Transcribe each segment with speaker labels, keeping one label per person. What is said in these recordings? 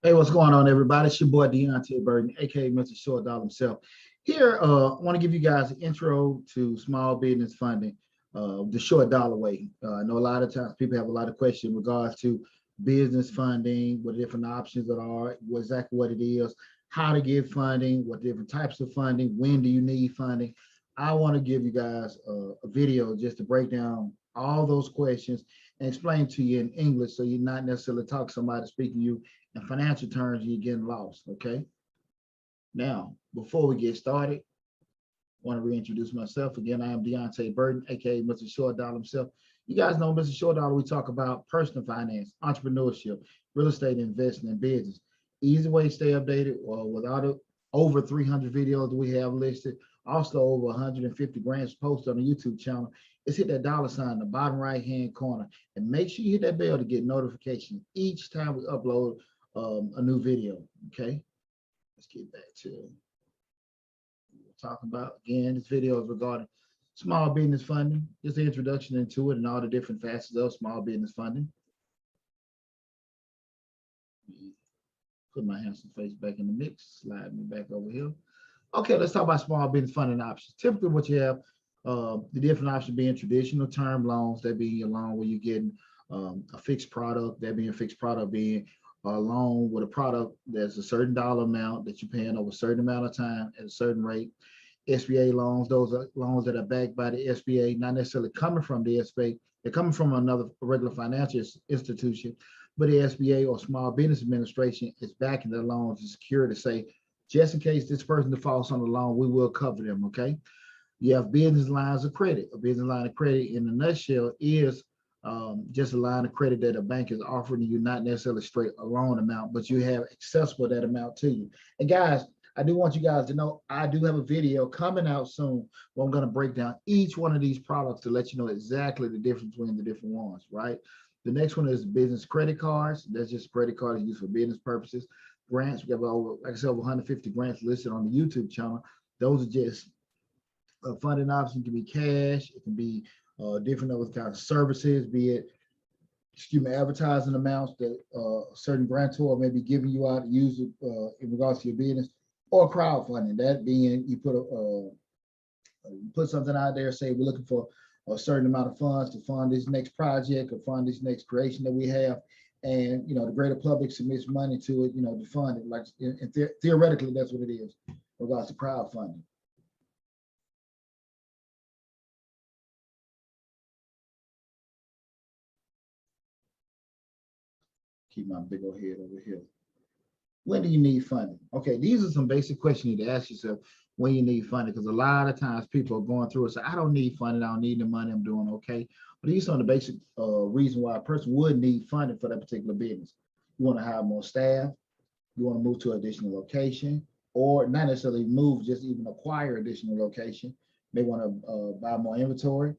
Speaker 1: Hey, what's going on, everybody? It's your boy Deonte Burden, aka Mr. Short Dollar himself. Here, I want to give you guys an intro to small business funding, the short dollar way. I know a lot of times people have a lot of questions in regards to business funding, what the different options that are, exactly what it is, how to get funding, what different types of funding, when do you need funding. I want to give you guys a video just to break down all those questions and explain to you in English so you're not necessarily talking to somebody speaking you in financial terms, you're getting lost. Okay. Now, before we get started, I want to reintroduce myself again. I am Deonte Burden, aka Mr. Short Dollar himself. You guys know Mr. Short Dollar. We talk about personal finance, entrepreneurship, real estate investing, and business. Easy way to stay updated without it. Over 300 videos that we have listed, also over 150 grants posted on the YouTube channel. Is hit that dollar sign in the bottom right hand corner and make sure you hit that bell to get notification each time we upload a new video. Okay, let's get back to what we're talking about. Again, this video is regarding small business funding, just the introduction into it and all the different facets of small business funding. Put my handsome face back in the mix, slide me back over here. Okay, let's talk about small business funding options. Typically, what you have, the different options being traditional term loans, that being your loan where you're getting a fixed product, that being a fixed product being a loan with a product that's a certain dollar amount that you're paying over a certain amount of time at a certain rate. SBA loans, those are loans that are backed by the SBA, not necessarily coming from the SBA, they're coming from another regular financial institution, but the SBA or Small Business Administration is backing the loans to secure to say, just in case this person defaults on the loan, we will cover them. Okay. You have business lines of credit. A business line of credit, in a nutshell, is just a line of credit that a bank is offering you, not necessarily straight a loan amount, but you have accessible that amount to you. And guys, I do want you guys to know I do have a video coming out soon where I'm going to break down each one of these products to let you know exactly the difference between the different ones, right? The next one is business credit cards. That's just credit cards used for business purposes. Grants, we have over, like I said, over 150 grants listed on the YouTube channel. Those are just funding option. It can be cash, it can be different other kinds of services, be it, excuse me, advertising amounts that a certain grantor may be giving you out to use it in regards to your business, or crowdfunding. That being you put something out there, say we're looking for a certain amount of funds to fund this next project or fund this next creation that we have, and the greater public submits money to it, to fund it. Like theoretically, that's what it is in regards to crowdfunding. Keep my big old head over here. When do you need funding? Okay, these are some basic questions you need to ask yourself when you need funding, because a lot of times people are going through and say, I don't need funding, I don't need the money, I'm doing okay. But these are the basic reason why a person would need funding for that particular business. You want to hire more staff, you want to move to an additional location, or not necessarily move, just even acquire additional location. They want to buy more inventory,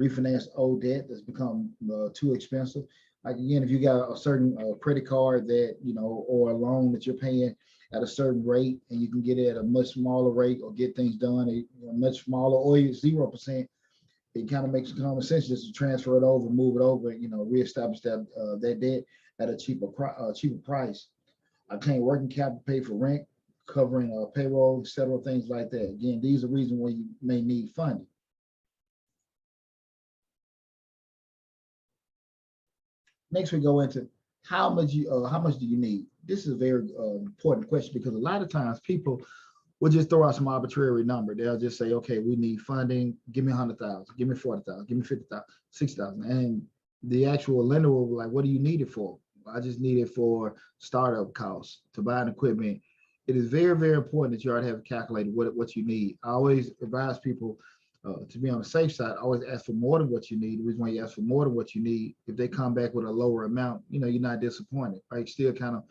Speaker 1: refinance old debt that's become too expensive. Like again, if you got a certain credit card that or a loan that you're paying at a certain rate, and you can get it at a much smaller rate or get things done at a much smaller or 0%, it kind of makes common sense just to transfer it over, move it over, reestablish that debt at a cheaper price. Obtain working capital, pay for rent, covering payroll, etc., things like that. Again, these are reasons why you may need funding. Next, we go into how much do you need? This is a very important question, because a lot of times people will just throw out some arbitrary number. They'll just say, okay, we need funding. Give me 100,000. Give me 40,000. Give me 50,000, 60,000. And the actual lender will be like, what do you need it for? I just need it for startup costs, to buy an equipment. It is very, very important that you already have calculated what you need. I always advise people to be on the safe side. Always ask for more than what you need. The reason why you ask for more than what you need, if they come back with a lower amount, you're not disappointed, right? Still kind of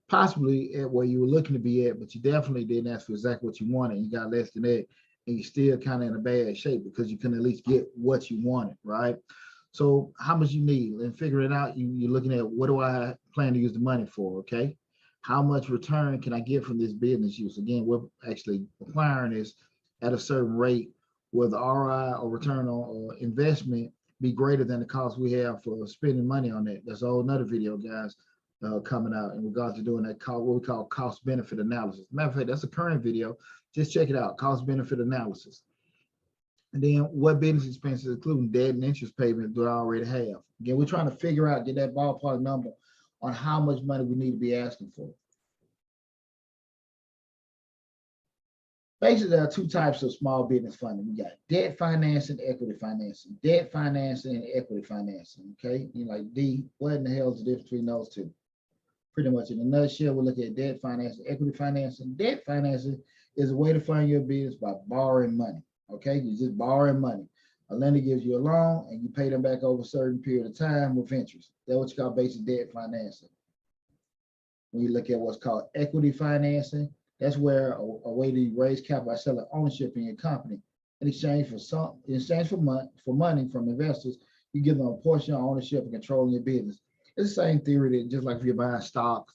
Speaker 1: possibly at where you were looking to be at, but you definitely didn't ask for exactly what you wanted. You got less than that, and you're still kind of in a bad shape because you couldn't at least get what you wanted, right? So how much you need, and figuring it out, you're looking at, what do I plan to use the money for? Okay, how much return can I get from this business use? Again, we're actually acquiring this at a certain rate where the ROI or return on investment be greater than the cost we have for spending money on that. That's a whole nother video, guys. coming out in regards to doing that what we call cost benefit analysis. Matter of fact, that's a current video. Just check it out, cost benefit analysis. And then what business expenses, including debt and interest payment, do I already have? Again, we're trying to figure out, get that ballpark number on how much money we need to be asking for. Basically, there are two types of small business funding. We got debt financing, equity financing. Debt financing and equity financing, okay? You're like, D, what in the hell is the difference between those two? Pretty much in a nutshell, we're looking at debt financing, equity financing. Debt financing is a way to fund your business by borrowing money, okay? You're just borrowing money. A lender gives you a loan and you pay them back over a certain period of time with interest. That's what you call basic debt financing. When you look at what's called equity financing, that's where a way to raise capital by selling ownership in your company in exchange for money from investors. You give them a portion of ownership and control in your business. It's the same theory that just like if you're buying stocks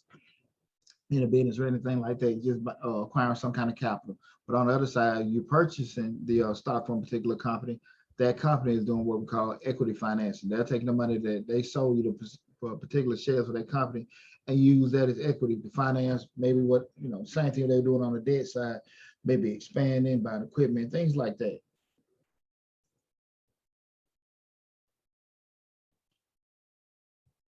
Speaker 1: in a business or anything like that, just acquiring some kind of capital. But on the other side, you're purchasing the stock from a particular company. That company is doing what we call equity financing. They're taking the money that they sold you for particular shares of that company and use that as equity to finance maybe what, same thing they're doing on the debt side, maybe expanding, buying equipment, things like that.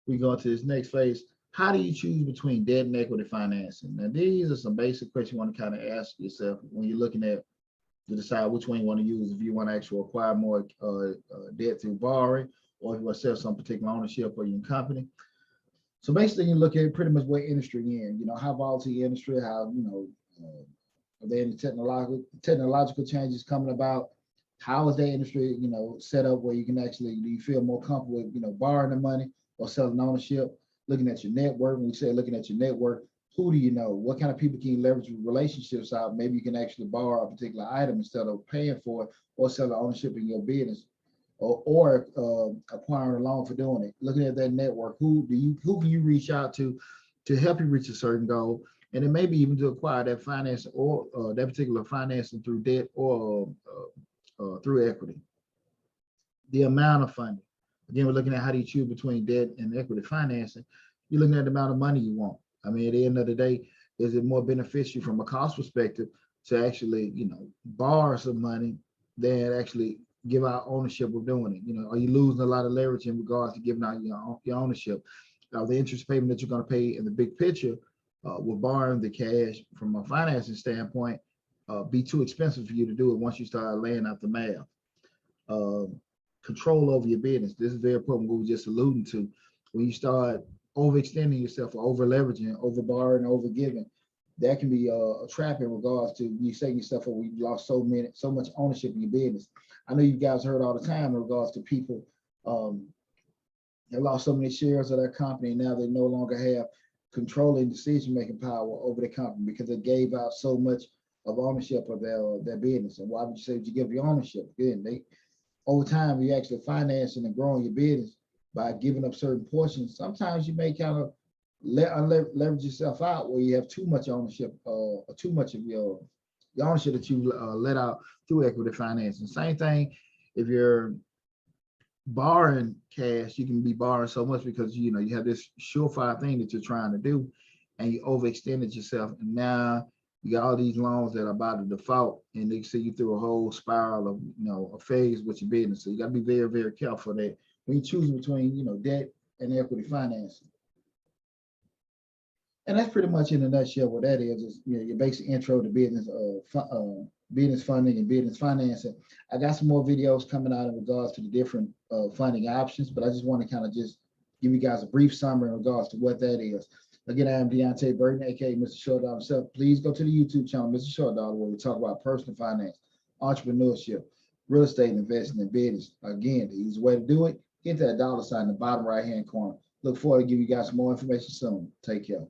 Speaker 1: We go to this next phase. How do you choose between debt and equity financing? Now, these are some basic questions you want to kind of ask yourself when you're looking at to decide which one you want to use. If you want to actually acquire more debt through borrowing, or if you want to sell some particular ownership of your company. So basically, you look at pretty much what industry you're in. How volatile your industry, how are there any technological changes coming about? How is that industry, set up where you can actually, do you feel more comfortable with, borrowing the money or selling ownership? Looking at your network. When we say looking at your network, who do you know? What kind of people can you leverage relationships out? Maybe you can actually borrow a particular item instead of paying for it or selling ownership in your business, or acquiring a loan for doing it. Looking at that network, who can you reach out to help you reach a certain goal, and then maybe even to acquire that finance or that particular financing through debt or through equity. The amount of funding. Again, we're looking at how do you choose between debt and equity financing. You're looking at the amount of money you want. I mean, at the end of the day, is it more beneficial from a cost perspective to actually, borrow some money than actually give out ownership of doing it? Are you losing a lot of leverage in regards to giving out your ownership? The interest payment that you're going to pay in the big picture with borrowing the cash from a financing standpoint be too expensive for you to do it once you start laying out the math. Control over your business. This is very important, what we just alluding to. When you start overextending yourself or over leveraging, over borrowing, over giving, that can be a trap in regards to you setting yourself up where you lost so much ownership in your business. I know you guys heard all the time in regards to people that lost so many shares of their company, and now they no longer have controlling decision-making power over the company because they gave out so much of ownership of their business. And why would you say you give your ownership? Again, over time, you actually financing and growing your business by giving up certain portions. Sometimes you may kind of leverage yourself out where you have too much ownership or too much of your ownership that you let out through equity financing. Same thing if you're borrowing cash, you can be borrowing so much because you have this surefire thing that you're trying to do and you overextended yourself, and now you got all these loans that are about to default, and they see you through a whole spiral of a phase with your business. So you got to be very, very careful that when you choose between debt and equity financing. And that's pretty much in a nutshell what that is your basic intro to business business funding and business financing. I got some more videos coming out in regards to the different funding options, but I just want to kind of just give you guys a brief summary in regards to what that is. Again, I am Deonte Burden, aka Mr. Short Dollar himself. Please go to the YouTube channel, Mr. Short Dollar, where we talk about personal finance, entrepreneurship, real estate investing, and business. Again, the easy way to do it, hit that dollar sign in the bottom right-hand corner. Look forward to giving you guys some more information soon. Take care.